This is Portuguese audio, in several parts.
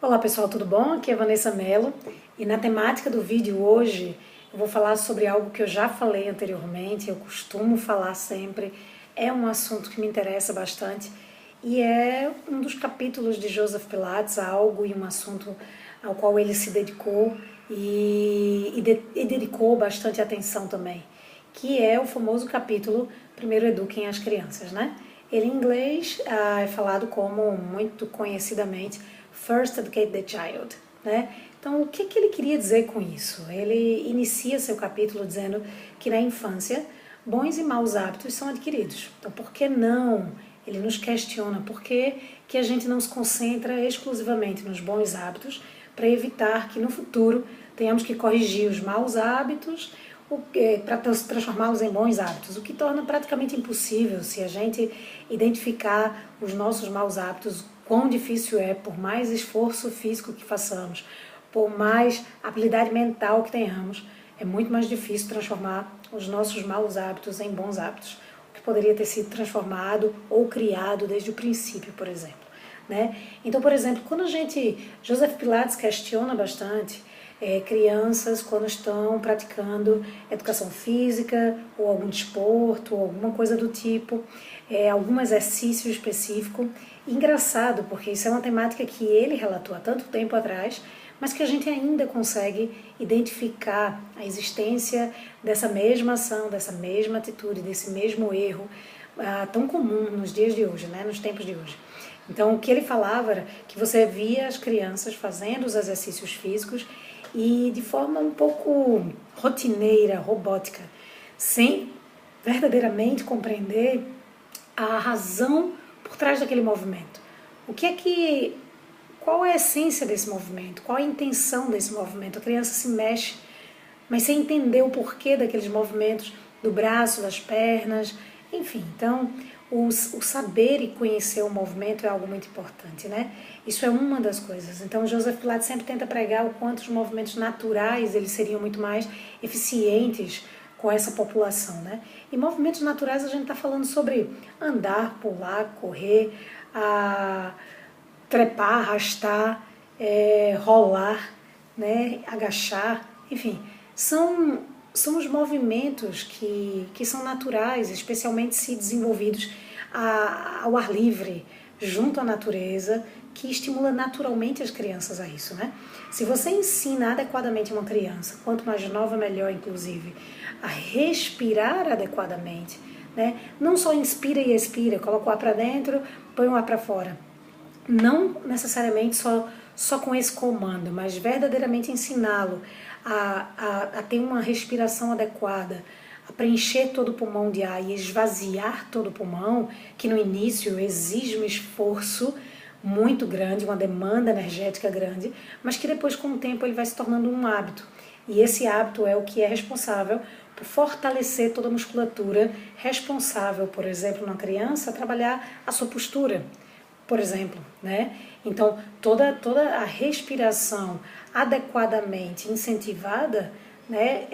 Olá pessoal, tudo bom? Aqui é Vanessa Mello e na temática do vídeo hoje eu vou falar sobre algo que eu já falei anteriormente, eu costumo falar sempre, é um assunto que me interessa bastante e é um dos capítulos de Joseph Pilates, algo e um assunto ao qual ele se dedicou e dedicou bastante atenção também, que é o famoso capítulo Primeiro Eduquem as Crianças, né? Ele em inglês é falado como, muito conhecidamente, First Educate the Child, né? Então, o que ele queria dizer com isso? Ele inicia seu capítulo dizendo que na infância, bons e maus hábitos são adquiridos. Então, por que não? Ele nos questiona por que a gente não se concentra exclusivamente nos bons hábitos para evitar que no futuro tenhamos que corrigir os maus hábitos para transformá-los em bons hábitos, o que torna praticamente impossível se a gente identificar os nossos maus hábitos, quão difícil é, por mais esforço físico que façamos, por mais habilidade mental que tenhamos, é muito mais difícil transformar os nossos maus hábitos em bons hábitos, o que poderia ter sido transformado ou criado desde o princípio, por exemplo. Né? Então, por exemplo, quando Joseph Pilates questiona bastante crianças quando estão praticando educação física ou algum desporto ou alguma coisa do tipo, algum exercício específico. Engraçado, porque isso é uma temática que ele relatou há tanto tempo atrás, mas que a gente ainda consegue identificar a existência dessa mesma ação, dessa mesma atitude, desse mesmo erro tão comum nos dias de hoje, né, nos tempos de hoje. Então, o que ele falava era que você via as crianças fazendo os exercícios físicos e de forma um pouco rotineira, robótica, sem verdadeiramente compreender a razão por trás daquele movimento. Qual é a essência desse movimento? Qual a intenção desse movimento? A criança se mexe, mas sem entender o porquê daqueles movimentos do braço, das pernas, enfim. Então, o saber e conhecer o movimento é algo muito importante, né? Isso é uma das coisas. Então, Joseph Pilates sempre tenta pregar o quanto os movimentos naturais eles seriam muito mais eficientes com essa população, né? E movimentos naturais a gente está falando sobre andar, pular, correr, trepar, arrastar, rolar, né? Agachar, enfim, são os movimentos que são naturais, especialmente se desenvolvidos ao ar livre, junto à natureza, que estimula naturalmente as crianças a isso, né? Se você ensina adequadamente uma criança, quanto mais nova, melhor, inclusive, a respirar adequadamente, né? Não só inspira e expira, coloca o ar para dentro, põe o ar para fora. Não necessariamente só com esse comando, mas verdadeiramente ensiná-lo a ter uma respiração adequada, a preencher todo o pulmão de ar e esvaziar todo o pulmão, que no início exige um esforço muito grande, uma demanda energética grande, mas que depois com o tempo ele vai se tornando um hábito. E esse hábito é o que é responsável por fortalecer toda a musculatura, responsável, por exemplo, na criança, trabalhar a sua postura, por exemplo, né? Então, toda a respiração adequadamente incentivada, né,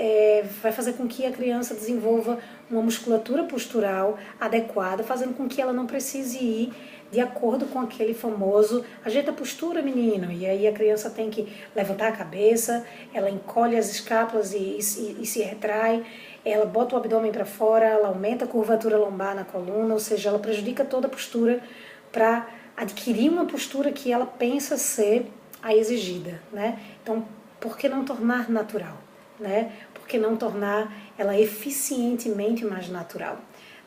vai fazer com que a criança desenvolva uma musculatura postural adequada, fazendo com que ela não precise ir de acordo com aquele famoso ajeita a postura, menino, e aí a criança tem que levantar a cabeça, ela encolhe as escápulas e se retrai, ela bota o abdômen para fora, ela aumenta a curvatura lombar na coluna, ou seja, ela prejudica toda a postura para adquirir uma postura que ela pensa ser a exigida, né? Então, por que não tornar natural, né? Por que não tornar ela eficientemente mais natural?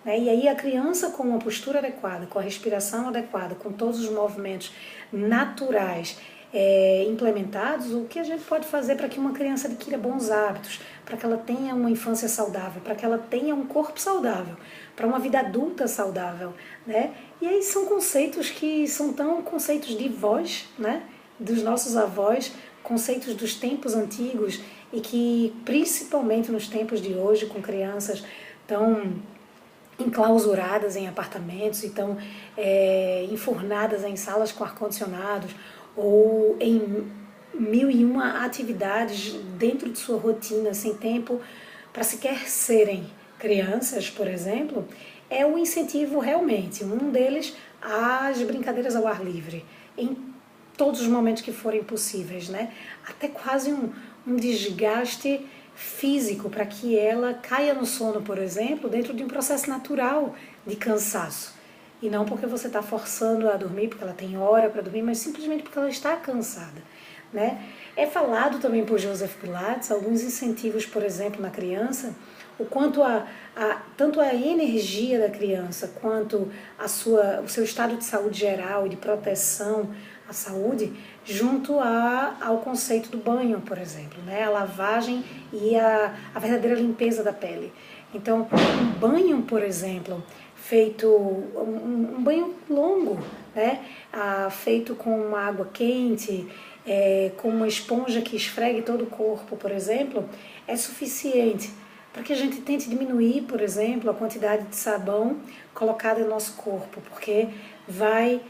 Né? E aí a criança com uma postura adequada, com a respiração adequada, com todos os movimentos naturais implementados, o que a gente pode fazer para que uma criança adquira bons hábitos, para que ela tenha uma infância saudável, para que ela tenha um corpo saudável, para uma vida adulta saudável, né? E aí são conceitos que são tão conceitos de voz, né? Dos nossos avós, conceitos dos tempos antigos e que principalmente nos tempos de hoje, com crianças tão enclausuradas em apartamentos e tão enfurnadas em salas com ar-condicionados ou em mil e uma atividades dentro de sua rotina, sem tempo para sequer serem crianças, por exemplo, é o incentivo realmente, um deles, às brincadeiras ao ar livre, em todos os momentos que forem possíveis, né? Até quase um desgaste físico para que ela caia no sono, por exemplo, dentro de um processo natural de cansaço. E não porque você está forçando a dormir, porque ela tem hora para dormir, mas simplesmente porque ela está cansada, né? É falado também por Joseph Pilates alguns incentivos, por exemplo, na criança, o quanto tanto a energia da criança quanto o seu estado de saúde geral e de proteção à saúde, junto ao conceito do banho, por exemplo, né? A lavagem e a verdadeira limpeza da pele. Então, um banho, por exemplo, feito um banho longo, né? Feito com uma água quente, com uma esponja que esfregue todo o corpo, por exemplo, é suficiente para que a gente tente diminuir, por exemplo, a quantidade de sabão colocada no nosso corpo, porque vai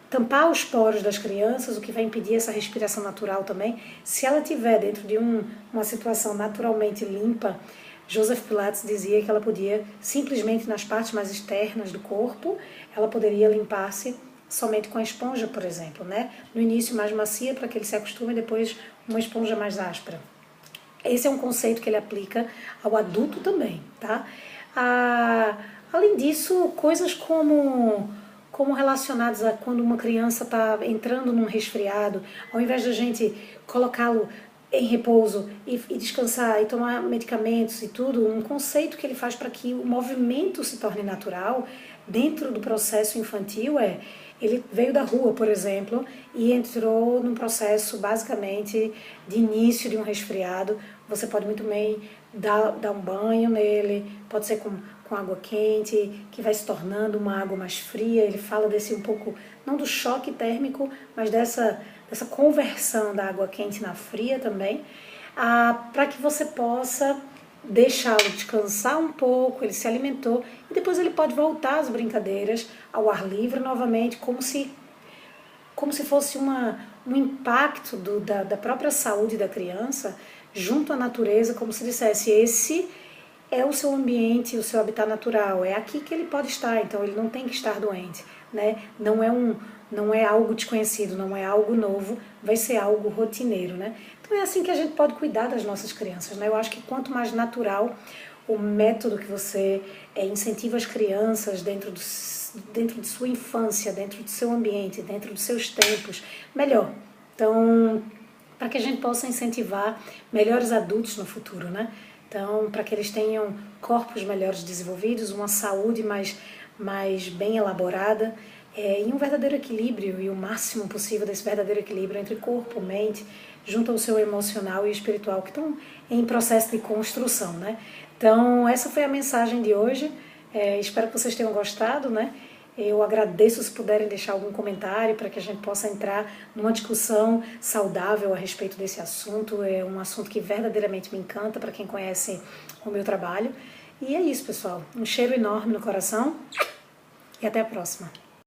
tampar os poros das crianças, o que vai impedir essa respiração natural também. Se ela estiver dentro de uma situação naturalmente limpa, Joseph Pilates dizia que ela podia, simplesmente nas partes mais externas do corpo, ela poderia limpar-se somente com a esponja, por exemplo, né? No início mais macia, para que ele se acostume, e depois uma esponja mais áspera. Esse é um conceito que ele aplica ao adulto também, tá? Além disso, coisas como relacionadas a quando uma criança está entrando num resfriado, ao invés de a gente colocá-lo em repouso e descansar e tomar medicamentos e tudo, um conceito que ele faz para que o movimento se torne natural dentro do processo infantil ele veio da rua, por exemplo, e entrou num processo basicamente de início de um resfriado. Você pode muito bem dar um banho nele, pode ser com água quente, que vai se tornando uma água mais fria. Ele fala desse um pouco, não do choque térmico, mas dessa conversão da água quente na fria também, para que você possa deixá-lo descansar um pouco. Ele se alimentou e depois ele pode voltar às brincadeiras ao ar livre novamente, como se fosse um impacto da própria saúde da criança junto à natureza, como se dissesse, esse é o seu ambiente, o seu habitat natural, é aqui que ele pode estar, então ele não tem que estar doente, né? Não é algo desconhecido, não é algo novo, vai ser algo rotineiro, né? Então é assim que a gente pode cuidar das nossas crianças, né? Eu acho que quanto mais natural o método que você incentiva as crianças dentro de sua infância, dentro do seu ambiente, dentro dos seus tempos, melhor. Então, para que a gente possa incentivar melhores adultos no futuro, né? Então, para que eles tenham corpos melhores desenvolvidos, uma saúde mais bem elaborada, e um verdadeiro equilíbrio, e o máximo possível desse verdadeiro equilíbrio entre corpo, mente, junto ao seu emocional e espiritual, que estão em processo de construção, né? Então, essa foi a mensagem de hoje. Espero que vocês tenham gostado, né? Eu agradeço se puderem deixar algum comentário para que a gente possa entrar numa discussão saudável a respeito desse assunto. É um assunto que verdadeiramente me encanta para quem conhece o meu trabalho. E é isso, pessoal. Um cheiro enorme no coração e até a próxima.